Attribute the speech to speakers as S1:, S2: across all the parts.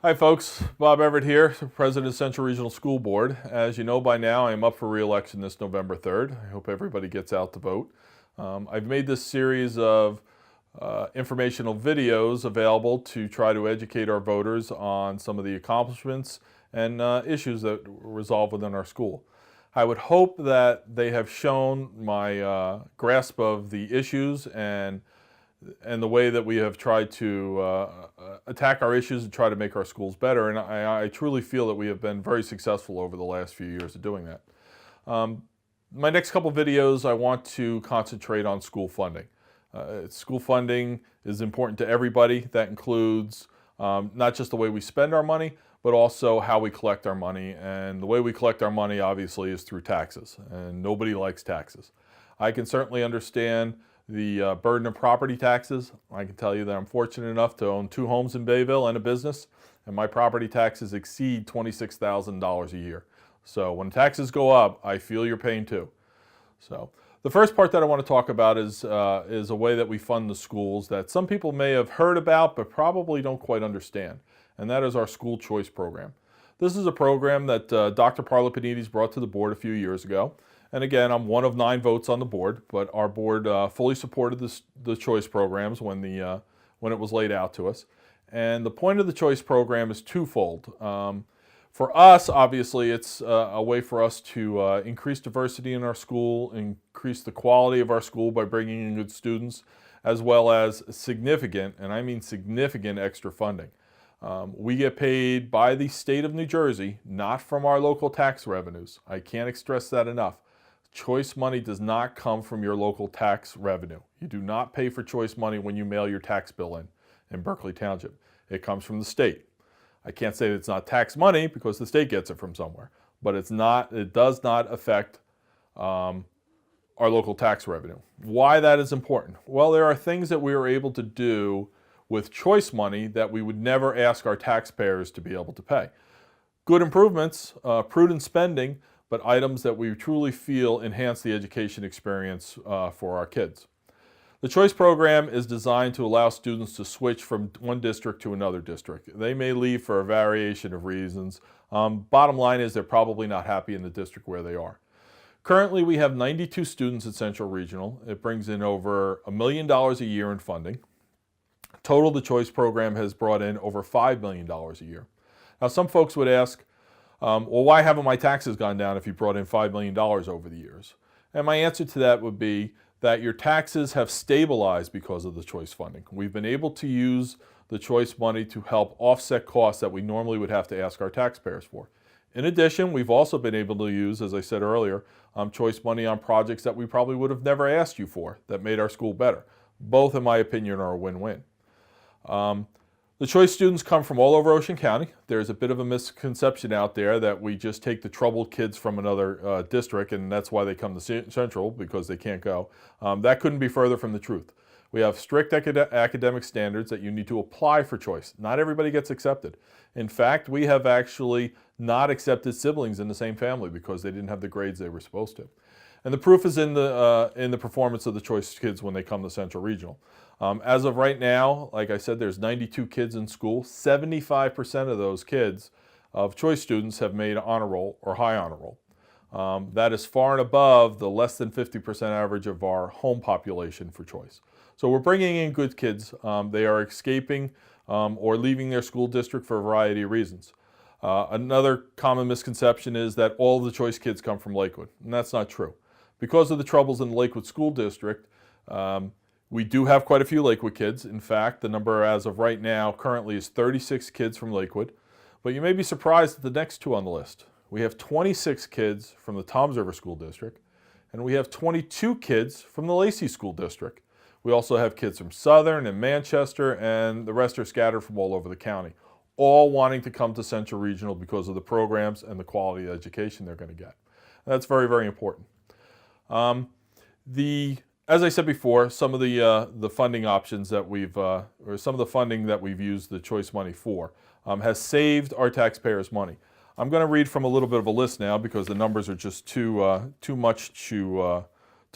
S1: Hi folks, Bob Everett here, President of Central Regional School Board. As you know by now, I am up for re-election this November 3rd. I hope everybody gets out to vote. I've made this series of informational videos available to try to educate our voters on some of the accomplishments and issues that resolve within our school. I would hope that they have shown my grasp of the issues and the way that we have tried to attack our issues and try to make our schools better. And I truly feel that we have been very successful over the last few years of doing that. My next couple videos, I want to concentrate on school funding. School funding is important to everybody. That includes not just the way we spend our money, but also how we collect our money. And the way we collect our money, obviously, is through taxes. And nobody likes taxes. I can certainly understand the burden of property taxes. I can tell you that I'm fortunate enough to own 2 homes in Bayville and a business, and my property taxes exceed $26,000 a year. So when taxes go up, I feel your pain too. So the first part that I want to talk about is a way that we fund the schools that some people may have heard about but probably don't quite understand, and that is our school choice program. This is a program that Dr. Parlapanides brought to the board a few years ago. And again, I'm one of 9 votes on the board, but our board fully supported the choice programs when it was laid out to us. And the point of the choice program is twofold. For us, obviously, it's a way for us to increase diversity in our school, increase the quality of our school by bringing in good students, as well as significant, and I mean significant, extra funding. We get paid by the state of New Jersey, not from our local tax revenues. I can't stress that enough. Choice money does not come from your local tax revenue. You do not pay for choice money when you mail your tax bill in Berkeley Township. It comes from the state. I can't say that it's not tax money because the state gets it from somewhere, but it does not affect our local tax revenue. Why that is important? Well, there are things that we are able to do with choice money that we would never ask our taxpayers to be able to pay. Good improvements, prudent spending, but items that we truly feel enhance the education experience for our kids. The choice program is designed to allow students to switch from one district to another district. They may leave for a variation of reasons. Bottom line is they're probably not happy in the district where they are. Currently, we have 92 students at Central Regional. It brings in over $1 million a year in funding. Total, the choice program has brought in over $5 million a year. Now, some folks would ask, well, why haven't my taxes gone down if you brought in $5 million over the years? And my answer to that would be that your taxes have stabilized because of the choice funding. We've been able to use the choice money to help offset costs that we normally would have to ask our taxpayers for. In addition, we've also been able to use, as I said earlier, choice money on projects that we probably would have never asked you for that made our school better. Both, in my opinion, are a win-win. The choice students come from all over Ocean County. There's a bit of a misconception out there that we just take the troubled kids from another district and that's why they come to Central, because they can't go. That couldn't be further from the truth. We have strict academic standards that you need to apply for choice. Not everybody gets accepted. In fact, we have actually not accepted siblings in the same family because they didn't have the grades they were supposed to. And the proof is in the performance of the choice kids when they come to Central Regional. As of right now, like I said, there's 92 kids in school. 75% of those kids of choice students have made honor roll or high honor roll. That is far and above the less than 50% average of our home population for choice. So we're bringing in good kids. They are escaping or leaving their school district for a variety of reasons. Another common misconception is that all of the choice kids come from Lakewood, and that's not true. Because of the troubles in the Lakewood School District, we do have quite a few Lakewood kids. In fact, the number as of right now currently is 36 kids from Lakewood. But you may be surprised at the next 2 on the list. We have 26 kids from the Toms River School District, and we have 22 kids from the Lacey School District. We also have kids from Southern and Manchester, and the rest are scattered from all over the county, all wanting to come to Central Regional because of the programs and the quality of education they're going to get. And that's very, very important. As I said before, some of the funding options that or some of the funding that we've used the choice money for has saved our taxpayers money. I'm going to read from a little bit of a list now because the numbers are just too much to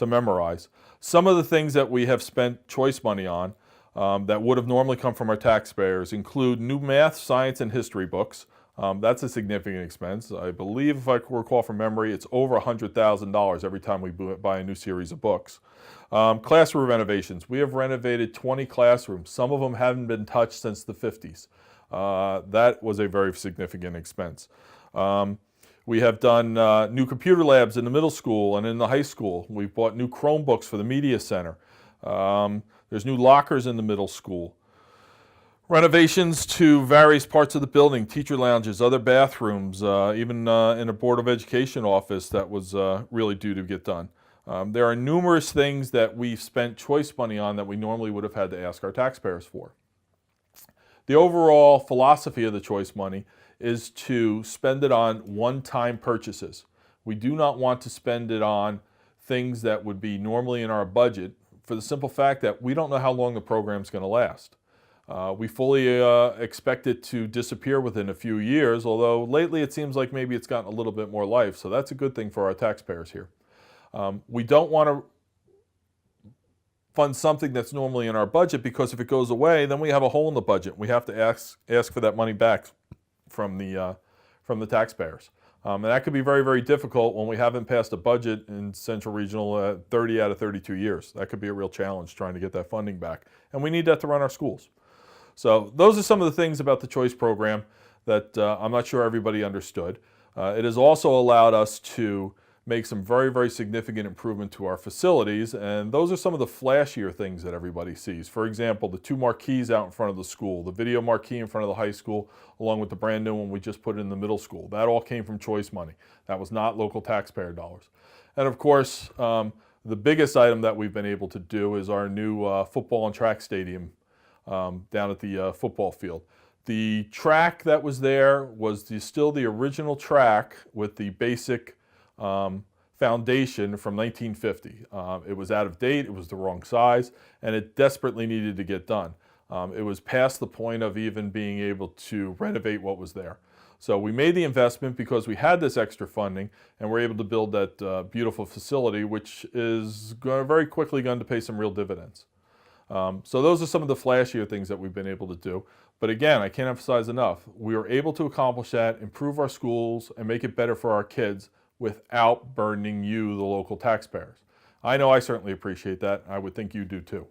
S1: memorize. Some of the things that we have spent choice money on that would have normally come from our taxpayers include new math, science, and history books. That's a significant expense. I believe, if I recall from memory, it's over $100,000 every time we buy a new series of books. Classroom renovations. We have renovated 20 classrooms. Some of them haven't been touched since the 50s. That was a very significant expense. We have done new computer labs in the middle school and in the high school. We've bought new Chromebooks for the media center. There's new lockers in the middle school. Renovations to various parts of the building, teacher lounges, other bathrooms, even in a Board of Education office that was really due to get done. There are numerous things that we've spent choice money on that we normally would have had to ask our taxpayers for. The overall philosophy of the choice money is to spend it on one-time purchases. We do not want to spend it on things that would be normally in our budget for the simple fact that we don't know how long the program's going to last. We fully expect it to disappear within a few years, although lately it seems like maybe it's gotten a little bit more life, so that's a good thing for our taxpayers here. We don't want to fund something that's normally in our budget, because if it goes away, then we have a hole in the budget. We have to ask for that money back from the taxpayers. And that could be very, very difficult when we haven't passed a budget in Central Regional 30 out of 32 years. That could be a real challenge trying to get that funding back. And we need that to run our schools. So those are some of the things about the Choice program that I'm not sure everybody understood. It has also allowed us to make some very, very significant improvement to our facilities, and those are some of the flashier things that everybody sees. For example, the 2 marquees out in front of the school, the video marquee in front of the high school, along with the brand new one we just put in the middle school. That all came from Choice money. That was not local taxpayer dollars. And of course, the biggest item that we've been able to do is our new football and track stadium down at the football field. The track that was there was still the original track with the basic foundation from 1950. It was out of date, it was the wrong size, and it desperately needed to get done. It was past the point of even being able to renovate what was there. So we made the investment because we had this extra funding, and we're able to build that beautiful facility, which is very quickly going to pay some real dividends. So those are some of the flashier things that we've been able to do. But again, I can't emphasize enough, we were able to accomplish that, improve our schools, and make it better for our kids without burdening you, the local taxpayers. I know I certainly appreciate that. I would think you do too.